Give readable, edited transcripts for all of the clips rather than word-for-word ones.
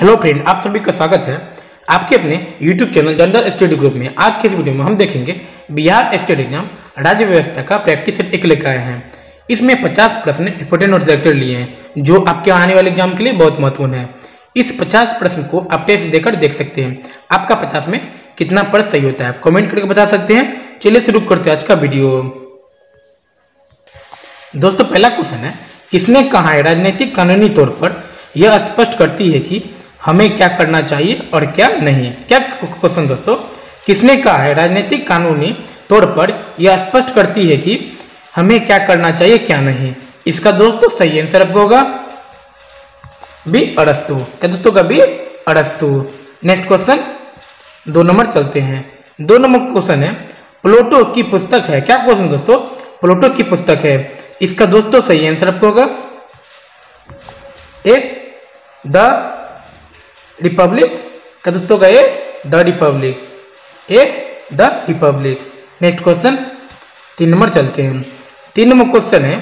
Hello friend, आप सभी का स्वागत है आपके अपने YouTube channel general study group में। आज के इस वीडियो में हम देखेंगे बिहार स्टेट एग्जाम राज्य व्यवस्था का प्रैक्टिस सेट 1 लेकर आए हैं। इसमें 50 प्रश्न इंपोर्टेंट और सिलेक्टेड लिए हैं जो आपके आने वाले एग्जाम के लिए बहुत महत्वपूर्ण है। इस 50 प्रश्न को आप टेस्ट देकर देख सकते हैं आपका 50 में कितना प्रश्न सही होता है, कमेंट करके बता सकते हैं। चलिए शुरू करते हैं आज का वीडियो। दोस्तों, पहला क्वेश्चन है, किसने कहा है राजनीतिक कानूनी तौर पर यह स्पष्ट करती है कि हमें क्या करना चाहिए और क्या नहीं। क्या क्वेश्चन दोस्तों, किसने कहा है राजनीतिक कानूनी तौर पर यह स्पष्ट करती है कि हमें क्या करना चाहिए क्या नहीं। इसका दोस्तों सही आंसर आपको होगा बी अरस्तु। क्या दोस्तों का बी अरस्तु। नेक्स्ट क्वेश्चन 2 नंबर चलते हैं। 2 नंबर क्वेश्चन है, प्लेटो की पुस्तक है। क्या क्वेश्चन दोस्तों, प्लेटो की पुस्तक है। इसका दोस्तों सही आंसर आपको होगा ए द रिपब्लिक। क्या दोस्तों का A the republic, A the republic. Next question 3 number चलते हैं। 3 नंबर क्वेश्चन है,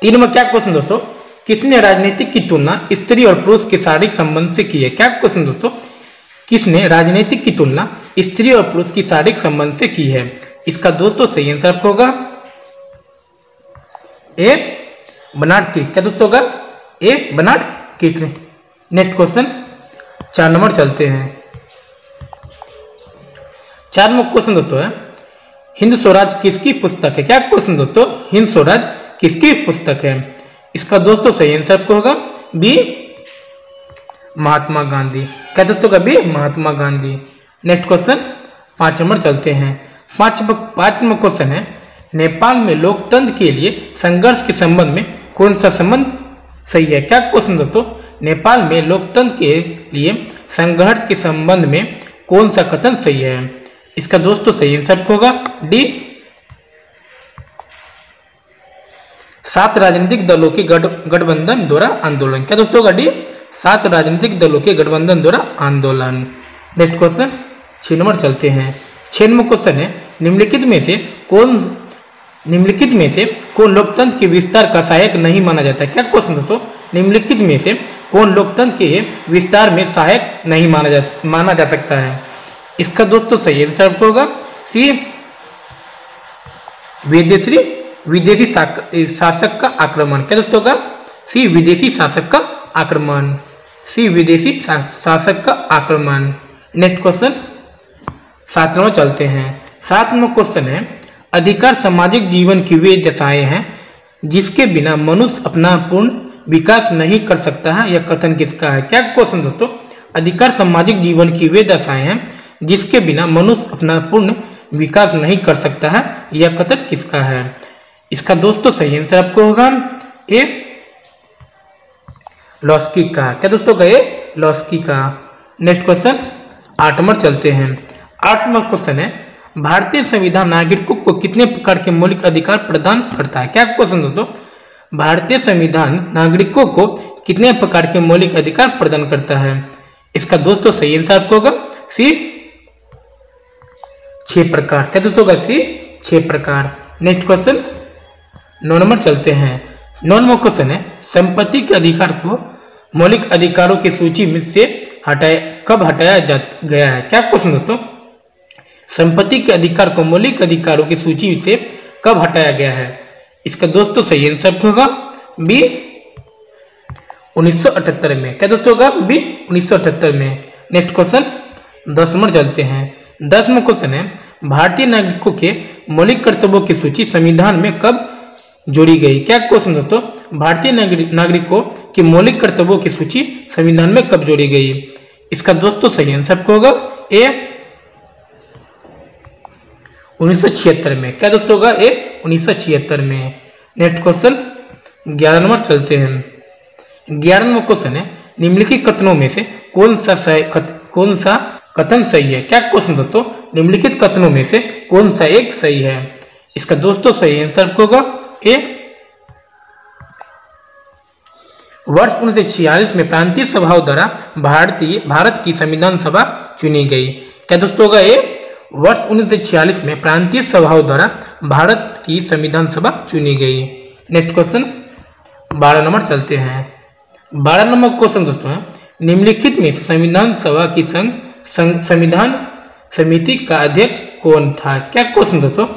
3 नंबर क्या क्वेश्चन दोस्तों, किसने राजनीतिक की तुलना स्त्री और पुरुष के शारीरिक संबंध से की है। क्या क्वेश्चन दोस्तों, किसने राजनीतिक की तुलना स्त्री और पुरुष की शारीरिक संबंध से की है। इसका दोस्तों सही आंसर आपको होगा ए बनाड क्रिक। क्या दोस्तों होगा ए बनाड क्रिक। नेक्स्ट क्वेश्चन 4 नंबर चलते हैं। 4 नंबर क्वेश्चन दोस्तों है, हिंद स्वराज किसकी पुस्तक है। क्या क्वेश्चन दोस्तों, हिंद स्वराज किसकी पुस्तक है। इसका दोस्तों सही आंसर आपको होगा बी महात्मा गांधी। क्या दोस्तों का B Mahatma Gandhi. Next question 5 number चलते हैं। 5 नंबर क्वेश्चन है, नेपाल में लोकतंत्र के लिए संघर्ष के संबंध में कौन सा संबंध सही है। क्या क्वेश्चन दोस्तों, नेपाल में लोकतंत्र के लिए संघर्ष के संबंध में कौन सा कथन सही है। इसका दोस्तों सही आंसर होगा डी 7 राजनीतिक दलों के गठबंधन द्वारा आंदोलन। क्या दोस्तों होगा डी 7 राजनीतिक दलों के गठबंधन द्वारा आंदोलन। नेक्स्ट क्वेश्चन 6 नंबर चलते हैं। 6 नंबर क्वेश्चन है, निम्नलिखित में से कौन लोकतंत्र के विस्तार का सहायक नहीं माना जाता है। क्या क्वेश्चन दोस्तों, निम्नलिखित में से कौन लोकतंत्र के विस्तार में सहायक नहीं माना जा सकता है। इसका दोस्तों सही आंसर होगा सी विदेशी शासक का आक्रमण। क्या दोस्तों होगा सी विदेशी शासक का आक्रमण, सी विदेशी शासक का आक्रमण। नेक्स्ट क्वेश्चन 7 नंबर चलते हैं। 7 नंबर क्वेश्चन है, अधिकार सामाजिक जीवन की वे दशाएं हैं जिसके बिना मनुष्य अपना पूर्ण विकास नहीं कर सकता है। यह कथन किसका है। क्या क्वेश्चन दोस्तों, अधिकार सामाजिक जीवन की वे दशाएं हैं जिसके बिना मनुष्य अपना पूर्ण विकास नहीं कर सकता है। यह कथन किसका है। इसका दोस्तों सही आंसर आपको होगा ए लॉस्की का। क्या दोस्तों का ए लॉस्की का। नेक्स्ट क्वेश्चन 8 नंबर चलते हैं। 8 नंबर क्वेश्चन है, भारतीय संविधान नागरिकों को कितने प्रकार के मौलिक अधिकार प्रदान करता है। क्या क्वेश्चन दोस्तों, भारतीय संविधान नागरिकों को कितने प्रकार के मौलिक अधिकार प्रदान करता है। इसका दोस्तों सही आंसर आपको होगा सी 6 प्रकार। क्या दोस्तों का सी 6 प्रकार। नेक्स्ट क्वेश्चन 9 नंबर चलते हैं। 9 नंबर क्वेश्चन है, संपत्ति के अधिकार को मौलिक अधिकारों की सूची में से कब हटाया गया है। क्या क्वेश्चन दोस्तों, संपत्ति के अधिकार को मौलिक अधिकारों की सूची से कब हटाया गया है। इसका दोस्तों सही आंसर होगा बी 1978 में। क्या दोस्तों होगा बी 1978 में। नेक्स्ट क्वेश्चन 10 नंबर चलते हैं। 10 नंबर क्वेश्चन है, भारतीय नागरिकों के मौलिक कर्तव्यों की सूची संविधान में कब जोड़ी गई। क्या क्वेश्चन दोस्तों, भारतीय नागरिकों के मौलिक कर्तव्यों की सूची संविधान में कब जोड़ी गई। इसका दोस्तों सही आंसर होगा ए 1976 में। क्या दोस्तों होगा ए 1976 में। नेक्स्ट क्वेश्चन 11 नंबर चलते हैं। 11 नंबर क्वेश्चन है, निम्नलिखित कथनों में से कौन सा कथन सही है। क्या क्वेश्चन दोस्तों, निम्नलिखित कथनों में से कौन सा एक सही है। इसका दोस्तों सही आंसर होगा ए वर्ष 1946 में प्रांतीय सभाओं द्वारा भारत की संविधान सभा चुनी गई। क्या दोस्तों होगा ए वर्ष 1946 में प्रांतीय सभाओं द्वारा भारत की संविधान सभा चुनी गई। नेक्स्ट क्वेश्चन 12 नंबर चलते हैं। 12 नंबर क्वेश्चन दोस्तों है, निम्नलिखित में से संविधान सभा की संविधान समिति का अध्यक्ष कौन था? क्या क्वेश्चन दोस्तों,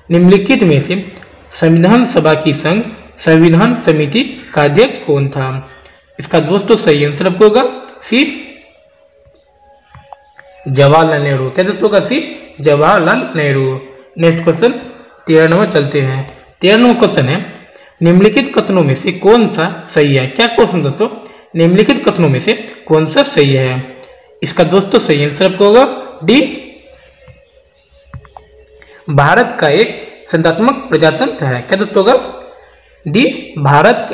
निम्नलिखित में से संविधान सभा की संविधान समिति का अध्यक्ष कौन था? इसका दोस्तों सही आंसर आपको होगा सी जवाहरलाल नेहरू। क्या दोस्तों होगा C Jawaharlal Nehru. Next question 13 number चलते हैं। 13 नंबर क्वेश्चन है, निम्नलिखित कथनों में से कौन सा सही है? क्या क्वेश्चन दोस्तों, निम्नलिखित कथनों में से कौन सा सही है? इसका दोस्तों सही आंसर आपको होगा डी, भारत का एक संस्थात्मक प्रजातंत्र है। क्या दोस्तों होगा डी, भारत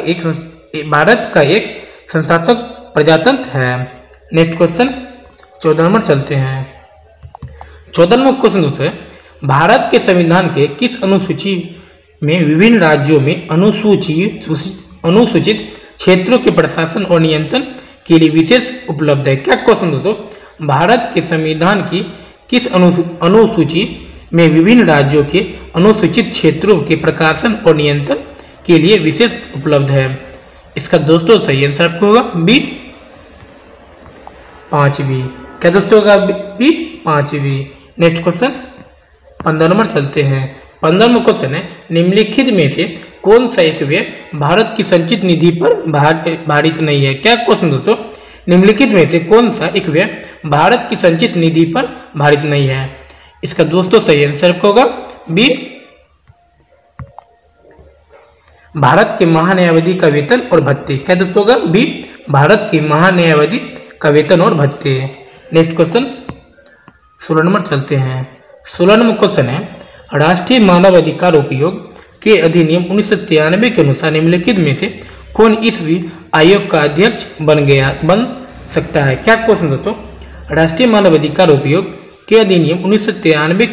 का एक संस्थात्मक प्रजातंत्र है। नेक्स्ट क्वेश्चन 14 नंबर चलते हैं। 14 नंबर क्वेश्चन दोस्तों है, भारत के संविधान के किस अनुसूची में विभिन्न राज्यों में अनुसूचित क्षेत्रों के प्रशासन और नियंत्रण के लिए विशेष उपलब्ध है? क्या क्वेश्चन दोस्तों, भारत के संविधान की किस अनुसूची में विभिन्न राज्यों के अनुसूचित क्षेत्रों के प्रकाशन और नियंत्रण के लिए विशेष उपलब्ध है? इसका दोस्तों सही आंसर आपको होगा बी, 5वीं। क्या दोस्तों होगा बी, 5वीं। नेक्स्ट क्वेश्चन 15 नंबर चलते हैं। 15 नंबर क्वेश्चन है, निम्नलिखित में से कौन सा एक व्यय भारत की संचित निधि पर भारित नहीं है? क्या क्वेश्चन दोस्तों, निम्नलिखित में से कौन सा एक व्यय भारत की संचित निधि पर भारित नहीं है? इसका दोस्तों सही आंसर आपको होगा बी, भारत के महान्यायाधीश का वेतन और भत्ते। क्या दोस्तों होगा बी, भारत के महान्यायाधीश का वेतन और भत्ते। नेक्स्ट क्वेश्चन 16 नंबर चलते हैं। 16 नंबर क्वेश्चन है, राष्ट्रीय मानवाधिकार उपयोग के अधिनियम 1993 के अनुसार निम्नलिखित में से कौन इस आयोग का अध्यक्ष बन सकता है? क्या क्वेश्चन दोस्तों, राष्ट्रीय मानवाधिकार उपयोग के अधिनियम 1993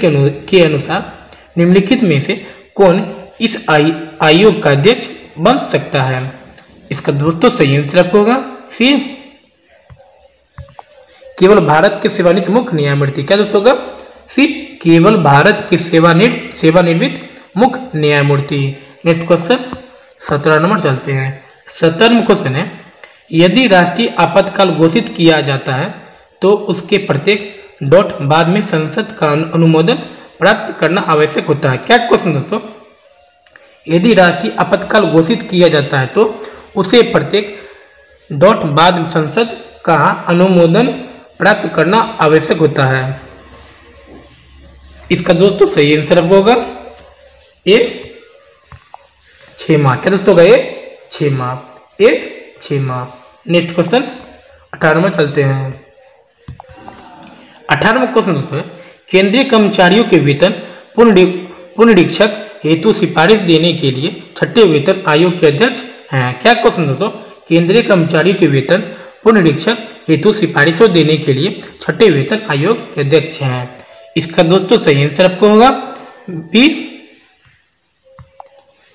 के अनुसार निम्नलिखित में से कौन इस आयोग का अध्यक्ष बन सकता है? इसका दोस्तों सही आंसर आपको होगा सी, केवल भारत के सेवानिवृत्त मुख्य न्यायमूर्ति। क्या दोस्तों होगा सी, केवल भारत के सेवानिवृत्त मुख्य न्यायमूर्ति। नेक्स्ट क्वेश्चन 17 नंबर चलते हैं। 17वां क्वेश्चन है, यदि राष्ट्रीय आपातकाल घोषित किया जाता है तो उसके प्रत्येक डॉट बाद में संसद का अनुमोदन प्राप्त करना आवश्यक होता है? क्या क्वेश्चन दोस्तों, यदि राष्ट्रीय आपातकाल घोषित किया जाता है तो उसे प्रत्येक डॉट बाद संसद का अनुमोदन प्राप्त करना आवश्यक होता है? इसका दोस्तों सही आंसर आपको होगा ए, 6 माह। क्या दोस्तों होगा ए, 6 माह, ए 6 माह। नेक्स्ट क्वेश्चन 18 में चलते हैं। 18वां क्वेश्चन दोस्तों है, केंद्रीय कर्मचारियों के वेतन पुनरीक्षक हेतु सिफारिश देने के लिए छठे वेतन आयोग के अध्यक्ष हैं? क्या क्वेश्चन दोस्तों, केंद्रीय कर्मचारियों के वेतन पुनरीक्षक हेतु सिफारिशों देने के लिए छठे वेतन आयोग के अध्यक्ष हैं? इसका दोस्तों सही आंसर आपको होगा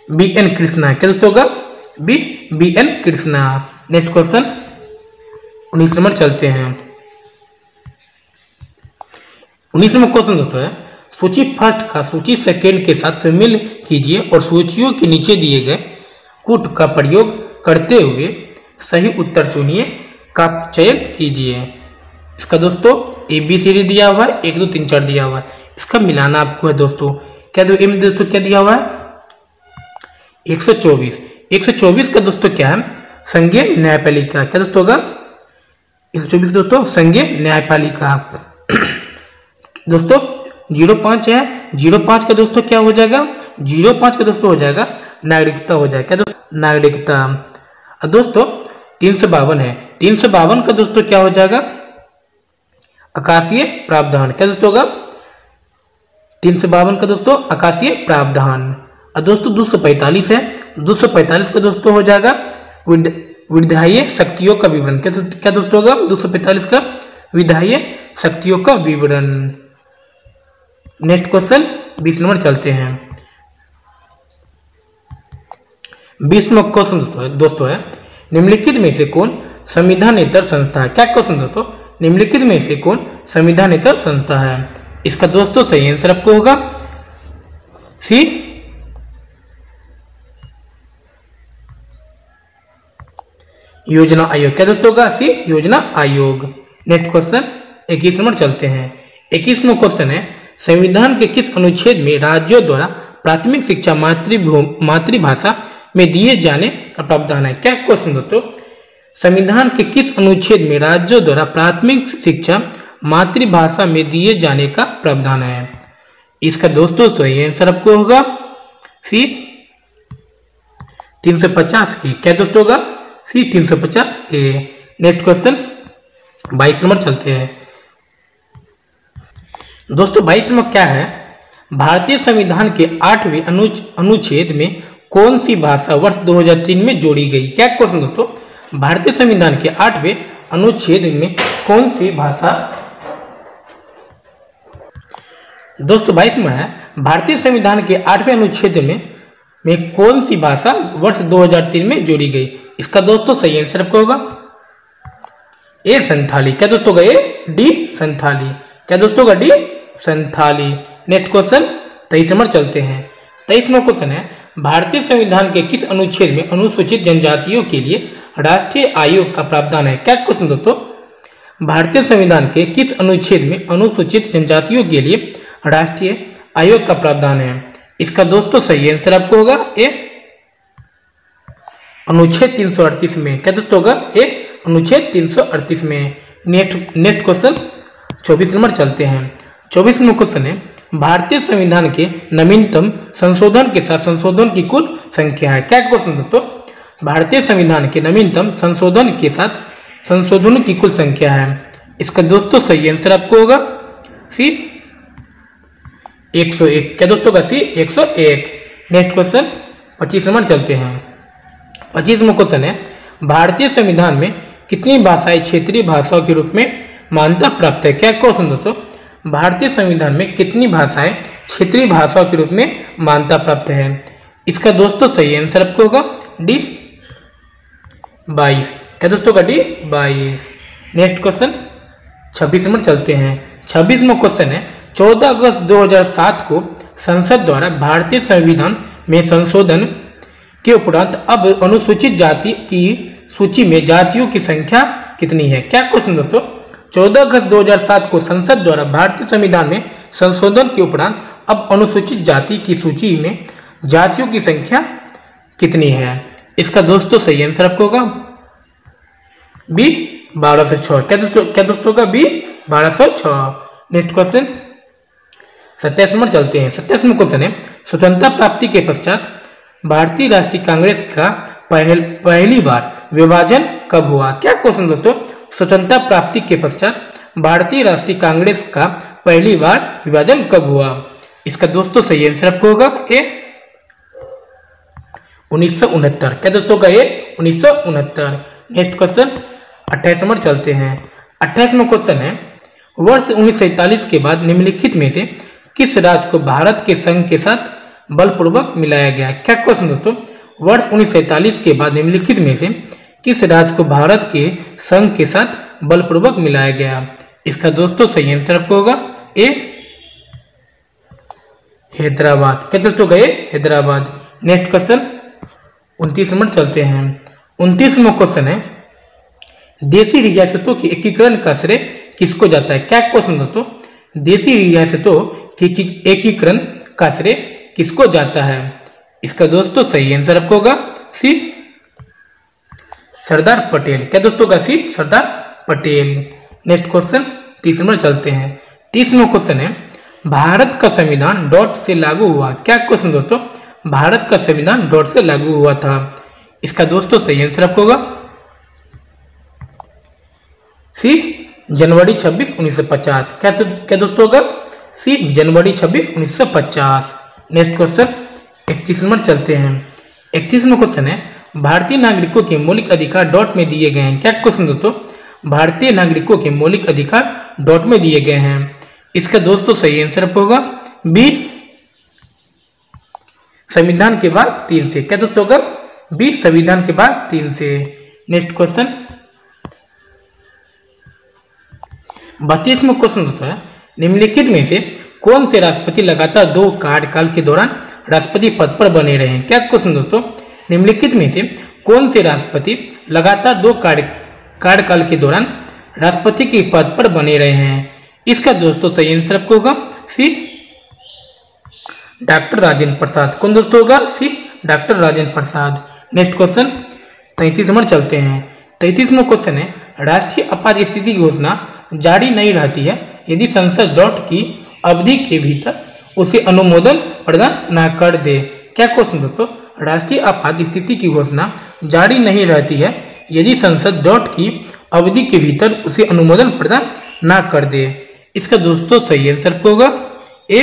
बी एन कृष्णा। क्या दोस्तों होगा B N Krishna. Next question 19 number चलते हैं। 19 नंबर क्वेश्चन दोस्तों है, सूची फर्स्ट का सूची सेकेंड के साथ सम्मिल कीजिए और सूचियों के नीचे दिए गए कूट का प्रयोग करते हुए सही उत्तर चुनिए का चयन कीजिए। इसका दोस्तों ABCD दिया हुआ है, 1 2 3 4 दिया हुआ है, इसका मिलाना आपको है दोस्तों। क्या दोस्तों क्या दिया हुआ है 124। 124 का दोस्तों क्या है संघीय न्यायपालिका। क्या दोस्तों होगा 124 दोस्तों संघीय न्यायपालिका। दोस्तों 05 है, 05 का दोस्तों क्या हो जाएगा 05 का दोस्तों हो जाएगा नागरिकता हो जाएगा। क्या दोस्तों नागरिकता। दोस्तों 352 है, 352 का दोस्तों क्या हो जाएगा आकाशीय प्रावधान। क्या दोस्तों होगा 352 का दोस्तों आकाशीय प्रावधान। और दोस्तों 245 है, 245 का दोस्तों हो जाएगा विधायी शक्तियों का विवरण। क्या दोस्तों होगा 245 का विधायी शक्तियों का विवरण। नेक्स्ट क्वेश्चन 20 नंबर चलते हैं। 20वां क्वेश्चन दोस्तों है, निम्नलिखित में से कौन संविधानेतर संस्था है। क्या क्वेश्चन दोस्तों निम्नलिखित में से कौन संविधानेतर संस्था है। इसका दोस्तों सही आंसर आपको होगा सी योजना आयोग। क्या दोस्तों होगा? सी योजना आयोग। नेक्स्ट क्वेश्चन 21 नंबर चलते हैं। 21वां क्वेश्चन है संविधान के किस अनुच्छेद में राज्यों द्वारा प्राथमिक शिक्षा मातृभाषा में दिए जाने का प्रावधान है? क्या क्वेश्चन दोस्तों? संविधान के किस अनुच्छेद में राज्यों द्वारा प्राथमिक शिक्षा मातृभाषा में दिए जाने का प्रावधान है? इसका दोस्तों सही आंसर आपको होगा सी 350 ए। क्या दोस्तों होगा? सी 350 ए। नेक्स्ट क्वेश्चन 22 नंबर चलते हैं। दोस्तों 22 नंबर क्या है? भारतीय संविधान के 8वें अनुच्छेद में कौन सी भाषा वर्ष 2003 में जोड़ी गई? क्या क्वेश्चन दोस्तों? भारतीय संविधान के 8वें अनुच्छेद में कौन सी भाषा दोस्तों 22 में है भारतीय संविधान के 8वें अनुच्छेद में कौन सी भाषा वर्ष 2003 में जोड़ी गई? इसका दोस्तों सही आंसर आपको होगा ए संथाली। क्या दोस्तों होगा? A D Santhali. क्या दोस्तों होगा? D Santhali. Next question 23 number चलते हैं। 23वां क्वेश्चन है भारतीय संविधान के किस अनुच्छेद में अनुसूचित जनजातियों के लिए राष्ट्रीय आयोग का प्रावधान है? क्या क्वेश्चन दोस्तों? भारतीय संविधान के किस अनुच्छेद में अनुसूचित जनजातियों के लिए राष्ट्रीय आयोग का प्रावधान है? इसका दोस्तों सही आंसर आपको होगा ए अनुच्छेद 338 में। क्या दोस्तों होगा? ए अनुच्छेद 338 में। नेक्स्ट क्वेश्चन 24 नंबर चलते हैं। 24 नंबर क्वेश्चन है भारतीय संविधान के नवीनतम संशोधन के साथ संशोधन की कुल संख्या है? क्या क्वेश्चन दोस्तों? भारतीय संविधान के नवीनतम संशोधन के साथ संशोधनों की कुल संख्या है। इसका दोस्तों सही आंसर आपको होगा सी 101। क्या दोस्तों का? सी 101। नेक्स्ट क्वेश्चन 25 नंबर चलते हैं। 25वां क्वेश्चन है भारतीय संविधान में कितनी भाषाएं क्षेत्रीय भाषाओं के रूप में मान्यता प्राप्त है? क्या क्वेश्चन दोस्तों? भारतीय संविधान में कितनी भाषाएं क्षेत्रीय भाषाओं के रूप में मान्यता प्राप्त है? इसका दोस्तों सही आंसर आपको होगा डी 22। क्या दोस्तों का? डी 22। नेक्स्ट क्वेश्चन 26 नंबर चलते हैं। 26वां क्वेश्चन है 14 अगस्त 2007 को संसद द्वारा भारतीय संविधान में संशोधन के उपरांत अब अनुसूचित जाति की सूची में जातियों की संख्या कितनी है? क्या क्वेश्चन दोस्तों? 14 अगस्त 2007 को संसद द्वारा भारतीय संविधान में संशोधन के उपरांत अब अनुसूचित जाति की सूची में जातियों की संख्या कितनी है? इसका दोस्तों सही आंसर आपको होगा बी 1206। क्या दोस्तों का? बी 1206। नेक्स्ट क्वेश्चन 27 नंबर चलते हैं। 27वां क्वेश्चन है स्वतंत्रता प्राप्ति के पश्चात भारतीय राष्ट्रीय कांग्रेस का पहली बार विभाजन कब हुआ? क्या क्वेश्चन दोस्तों? स्वतंत्रता प्राप्ति के पश्चात भारतीय राष्ट्रीय कांग्रेस का पहली बार विभाजन कब हुआ? इसका दोस्तों सही आंसर आपको होगा ए 1969। क्या दोस्तों का? ए 1969। नेक्स्ट क्वेश्चन 28 नंबर चलते हैं। 28वां क्वेश्चन है वर्ष 1947 के बाद निम्नलिखित में से किस राज्य को भारत के संघ के साथ बलपूर्वक मिलाया गया? क्या क्वेश्चन दोस्तों? वर्ष 1947 के बाद निम्नलिखित में से किस राज्य को भारत के संघ के साथ बलपूर्वक मिलाया गया? इसका दोस्तों सही आंसर आपको होगा ए हैदराबाद। क्या दोस्तों का? ए हैदराबाद। नेक्स्ट क्वेश्चन 29 नंबर चलते हैं। 29वां क्वेश्चन है देशी रियासतों के एकीकरण का श्रेय किसको जाता है? क्या क्वेश्चन दोस्तों? देशी रियासतों के एकीकरण का श्रेय किसको जाता है? इसका दोस्तों सही आंसर आपको होगा सी सरदार पटेल। क्या दोस्तों का? सी Sardar Patel. Next question 30 number चलते हैं। 30वां क्वेश्चन है भारत का संविधान डॉट से लागू हुआ? क्या क्वेश्चन दोस्तों? भारत का संविधान डॉट से लागू हुआ था। इसका दोस्तों सही आंसर आपको होगा सी जनवरी 26, 1950। क्या दोस्तों होगा? सी जनवरी 26, 1950। नेक्स्ट क्वेश्चन 31 नंबर चलते हैं। 31वां क्वेश्चन है भारतीय नागरिकों के मौलिक अधिकार डॉट में दिए गए हैं? क्या क्वेश्चन दोस्तों? भारतीय नागरिकों के मौलिक अधिकार डॉट में दिए गए हैं। इसका दोस्तों सही आंसर आपको होगा बी संविधान के भाग 3 से। क्या दोस्तों होगा? बी संविधान के भाग 3 से। नेक्स्ट क्वेश्चन 32वां क्वेश्चन होता है निम्नलिखित में से कौन से राष्ट्रपति लगातार 2 कार्यकाल के दौरान राष्ट्रपति पद पर बने रहे हैं? क्या क्वेश्चन दोस्तों? निम्नलिखित में से कौन से राष्ट्रपति लगातार 2 कार्यकाल के दौरान राष्ट्रपति के पद पर बने रहे हैं? इसका दोस्तों सही आंसर आपको होगा सी डॉक्टर राजेंद्र प्रसाद। कौन दोस्तों होगा? सी doctor Rajendra Prasad. Next question 33 number चलते हैं। 33वां क्वेश्चन है, राष्ट्रीय आपात स्थिति की घोषणा जारी नहीं रहती है यदि संसद दौर की अवधि के भीतर उसे अनुमोदन प्रदान न कर दे। क्या क्वेश्चन दोस्तों? राष्ट्रीय आपात स्थिति की घोषणा जारी नहीं रहती है यदि संसद दौर की अवधि के भीतर उसे अनुमोदन प्रदान न कर दे। इसका दोस्तों सही आंसर होगा ए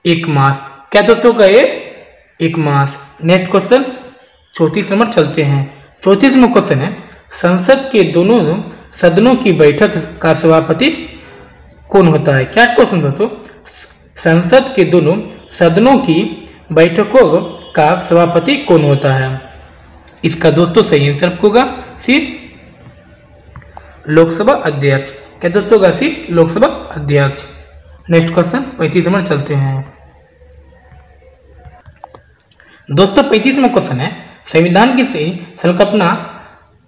1 मास। क्या दोस्तों का ए 1 मास। नेक्स्ट क्वेश्चन 34 नंबर चलते हैं। 34वां क्वेश्चन है, संसद के दोनों सदनों की बैठक का सभापति कौन होता है? क्या क्वेश्चन दोस्तों? संसद के दोनों सदनों की बैठकों का सभापति कौन होता है? इसका दोस्तों सही आंसर होगा सी लोकसभा अध्यक्ष। क्या दोस्तों होगा? सी लोकसभा अध्यक्ष। नेक्स्ट क्वेश्चन 35 नंबर चलते हैं। दोस्तों 35वां क्वेश्चन है, संविधान की संकल्पना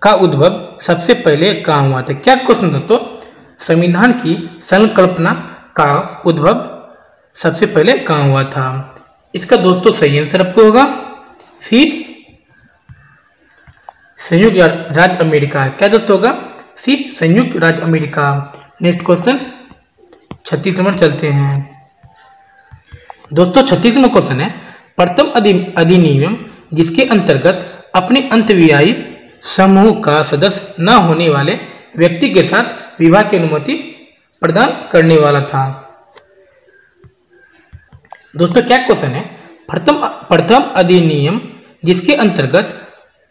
का उद्भव सबसे पहले कहाँ हुआ था? क्या क्वेश्चन दोस्तों? संविधान की संकल्पना का उद्भव सबसे पहले कहाँ हुआ था? इसका दोस्तों सही आंसर आपको होगा सी संयुक्त राज्य अमेरिका। क्या दोस्तों होगा? सी संयुक्त राज्य अमेरिका। नेक्स्ट क्वेश्चन 36 नंबर चलते हैं। दोस्तों 36वां क्वेश्चन है, प्रथम अधिनियम जिसके अंतर्गत अपने अंतर्वियाही समूह का सदस्य न होने वाले व्यक्ति के साथ विवाह की अनुमति प्रदान करने वाला था। दोस्तों क्या क्वेश्चन है? प्रथम अधिनियम जिसके अंतर्गत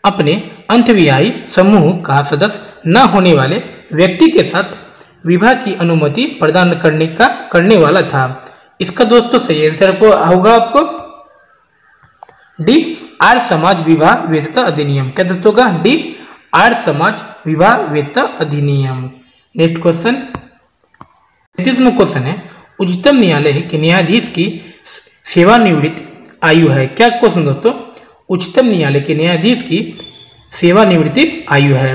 अपने अंतर्वियाही समूह का सदस्य न होने वाले व्यक्ति के साथ विवाह की अनुमति प्रदान करने वाला था। इसका दोस्तों सही आंसर होगा आपको डी आर्य समाज विवाह वैधता अधिनियम। क्या दोस्तों होगा? डी आर्य समाज विवाह वैधता अधिनियम। नेक्स्ट क्वेश्चन 33वां क्वेश्चन है, उच्चतम न्यायालय के न्यायाधीश की सेवानिवृत्ति आयु है? क्या क्वेश्चन दोस्तों? उच्चतम न्यायालय के न्यायाधीश की सेवानिवृत्ति आयु है।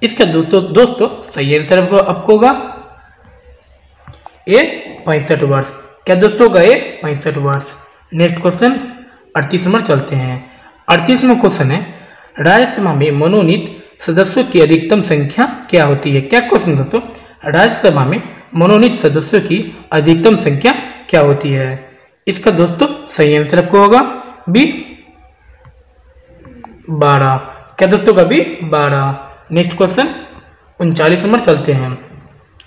इसका दोस्तों सही आंसर आपको होगा ए 65 वर्ष। क्या दोस्तों होगा? ए 65 वर्ष। नेक्स्ट क्वेश्चन 38 नंबर चलते हैं। 38वां क्वेश्चन है, राज्यसभा में मनोनीत सदस्यों की अधिकतम संख्या क्या होती है? क्या क्वेश्चन दोस्तों? राज्यसभा में मनोनीत सदस्यों की अधिकतम संख्या क्या होती है? इसका दोस्तों सही आंसर आपको होगा बी 12। क्या दोस्तों का बी 12। नेक्स्ट क्वेश्चन 39 नंबर चलते हैं।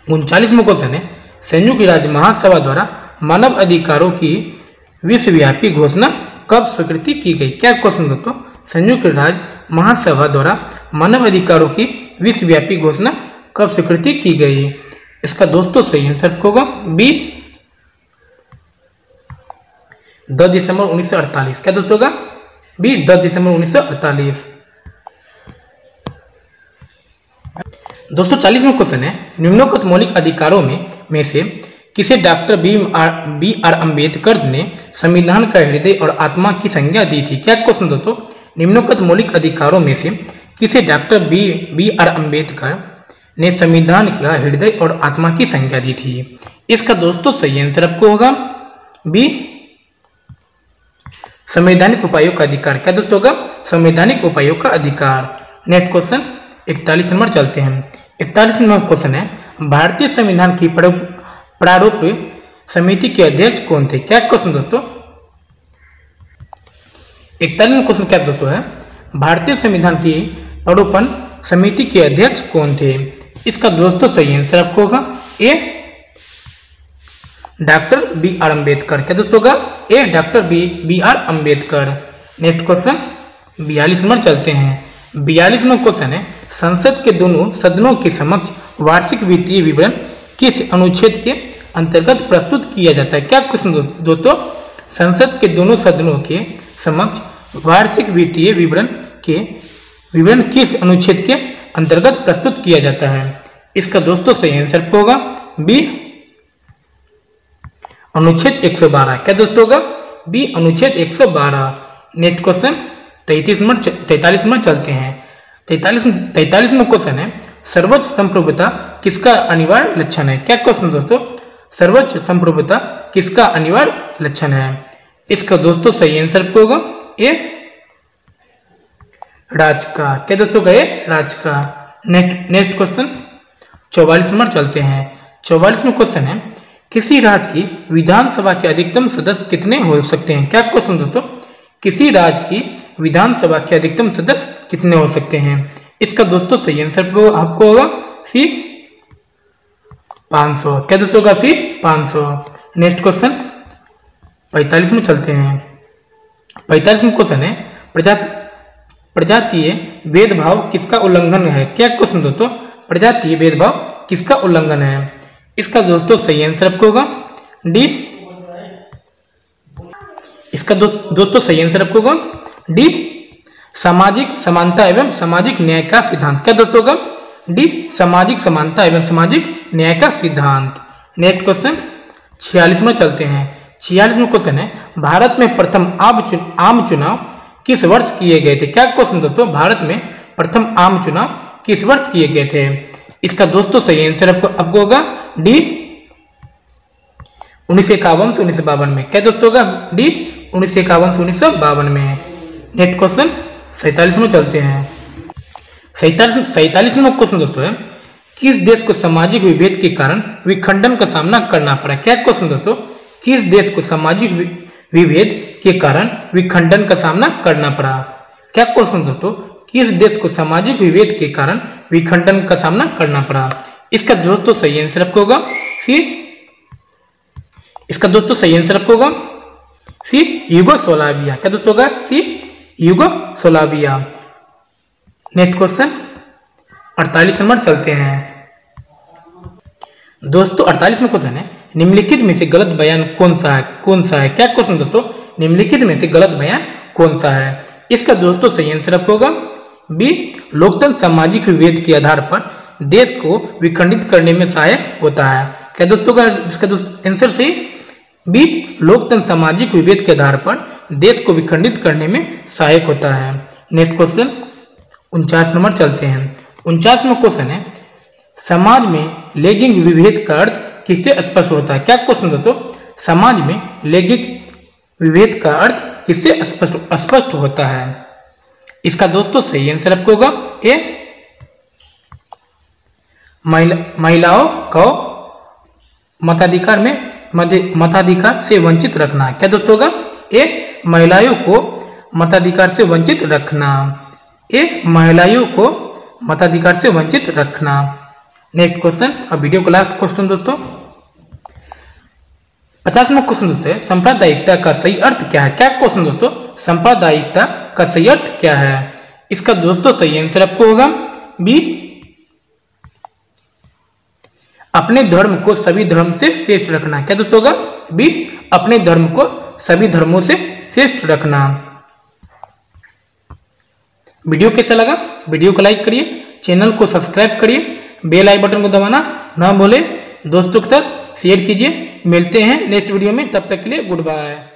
39वां क्वेश्चन है, संयुक्त राज्य महासभा द्वारा मानव अधिकारों की विश्वव्यापी घोषणा कब स्वीकृति की गई? क्या क्वेश्चन दोस्तों? संयुक्त राज्य महासभा द्वारा मानव अधिकारों की विश्वव्यापी घोषणा कब स्वीकृति की गई? इसका दोस्तों सही आंसर होगा बी 10 दिसंबर 1948। क्या दोस्तों होगा? बी 10 दिसंबर 1948। दोस्तों 40वां क्वेश्चन है, निम्नोक्त मौलिक अधिकारों में से किसे डॉक्टर बी आर अम्बेडकर ने संविधान का हृदय और आत्मा की संज्ञा दी थी? क्या क्वेश्चन दोस्तों? निम्नोक्त मौलिक अधिकारों में से किसे डॉक्टर बी आर अम्बेडकर ने संविधान का हृदय और आत्मा की संज्ञा दी थी? इसका दोस्तों सही आंसर आपको होगा बी संवैधानिक उपायों का अधिकार। क्या दोस्तों होगा? संवैधानिक उपायों का अधिकार। नेक्स्ट क्वेश्चन 41 नंबर चलते हैं। 41 नंबर क्वेश्चन है, भारतीय संविधान की प्रारूप समिति के अध्यक्ष कौन थे? क्या क्वेश्चन दोस्तों? 41वां क्वेश्चन क्या दोस्तों है, भारतीय संविधान की प्रारूपण समिति के अध्यक्ष कौन थे? इसका दोस्तों सही आंसर आपको होगा A doctor B R Ambedkar. क्या दोस्तों होगा? A doctor B R Ambedkar. Next question 42 number चलते हैं। 42वां क्वेश्चन है, संसद के दोनों सदनों के समक्ष वार्षिक वित्तीय विवरण किस अनुच्छेद के अंतर्गत प्रस्तुत किया जाता है? क्या क्वेश्चन दोस्तों? संसद के दोनों सदनों के समक्ष वार्षिक वित्तीय विवरण किस अनुच्छेद के अंतर्गत प्रस्तुत किया जाता है? इसका दोस्तों सही आंसर होगा बी अनुच्छेद 112। क्या दोस्तों होगा? बी अनुच्छेद 112। नेक्स्ट क्वेश्चन 43 नंबर चलते हैं। 43वां क्वेश्चन है, सर्वोच्च संप्रभुता किसका अनिवार्य लक्षण है? क्या क्वेश्चन दोस्तों? सर्वोच्च संप्रभुता किसका अनिवार्य लक्षण है? इसका दोस्तों सही आंसर आपको होगा ए राज का। क्या दोस्तों का? ए राज का। नेक्स्ट क्वेश्चन 44 नंबर चलते हैं। 44वां क्वेश्चन है, किसी राज्य की विधानसभा के अधिकतम सदस्य कितने हो सकते हैं? क्या क्वेश्चन दोस्तों? किसी राज्य की विधानसभा के अधिकतम सदस्य कितने हो सकते हैं? इसका दोस्तों सही आंसर आपको होगा सी 500। क्या दोस्तों का? सी 500। नेक्स्ट क्वेश्चन 45 में चलते हैं। 45वां क्वेश्चन है, प्रजातीय भेदभाव किसका उल्लंघन है? क्या क्वेश्चन दोस्तों? प्रजातीय भेदभाव किसका उल्लंघन है? इसका दोस्तों सही आंसर आपको होगा डी। इसका दोस्तों सही आंसर आपको होगा डी, सामाजिक समानता एवं सामाजिक न्याय का सिद्धांत। क्या दोस्तों का? डी, सामाजिक समानता एवं सामाजिक न्याय का सिद्धांत। नेक्स्ट क्वेश्चन 46 में चलते हैं। 46वां क्वेश्चन है, भारत में प्रथम आम चुनाव किस वर्ष किए गए थे? क्या क्वेश्चन दोस्तों? भारत में प्रथम आम चुनाव किस वर्ष किए गए थे? इसका दोस्तों सही आंसर आपको होगा डी, 1951 से 1952 में। क्या दोस्तों का? डी, 1951 से 1952 में। नेक्स्ट क्वेश्चन 47 में चलते हैं। 47वां क्वेश्चन दोस्तों है, किस देश को सामाजिक विभेद के कारण विखंडन का सामना करना पड़ा? क्या क्वेश्चन दोस्तों? किस देश को सामाजिक विभेद के कारण विखंडन का सामना करना पड़ा? क्या क्वेश्चन दोस्तों? किस देश को सामाजिक विभेद के कारण विखंडन का सामना करना पड़ा? इसका दोस्तों सही आंसर आपको होगा सी। इसका दोस्तों सही आंसर आपको होगा सी, यूगोस्लाविया। क्या दोस्तों होगा? सी, यूगोस्लाविया। नेक्स्ट क्वेश्चन 48 नंबर चलते हैं। दोस्तों 48वां क्वेश्चन है, निम्नलिखित में से गलत बयान कौन सा है? क्या क्वेश्चन दोस्तों? निम्नलिखित में से गलत बयान कौन सा है? इसका दोस्तों सही आंसर आपको होगा बी, लोकतंत्र सामाजिक विभेद के आधार पर देश को विखंडित करने में सहायक होता है। क्या दोस्तों का? इसका दोस्तों आंसर सही बी, लोकतंत्र सामाजिक विभेद के आधार पर देश को विखंडित करने में सहायक होता है। नेक्स्ट क्वेश्चन 49 नंबर चलते हैं। 49वां क्वेश्चन है, समाज में लैंगिक विभेद का अर्थ किससे स्पष्ट होता है? क्या क्वेश्चन दोस्तों? समाज में लैंगिक विभेद का अर्थ किससे स्पष्ट होता है? इसका दोस्तों सही आंसर आपको होगा ए, महिलाओं को मताधिकार से वंचित रखना। क्या दोस्तों होगा? ए, महिलाओं को मताधिकार से वंचित रखना। ए, महिलाओं को मताधिकार से वंचित रखना। नेक्स्ट क्वेश्चन, अब वीडियो का लास्ट क्वेश्चन दोस्तों 50वां क्वेश्चन दोस्तों है, सांप्रदायिकता का सही अर्थ क्या है? क्या क्वेश्चन दोस्तों? सांप्रदायिकता का सही अर्थ क्या है? इसका दोस्तों सही आंसर आपको होगा बी, अपने धर्म को सभी धर्म से श्रेष्ठ रखना। क्या दोस्तों होगा? बी, अपने धर्म को सभी धर्मों से श्रेष्ठ रखना। वीडियो कैसा लगा? वीडियो को लाइक करिए, चैनल को सब्सक्राइब करिए, बेल आई बटन को दबाना ना भूले, दोस्तों के साथ शेयर कीजिए। मिलते हैं नेक्स्ट वीडियो में, तब तक के लिए गुड बाय।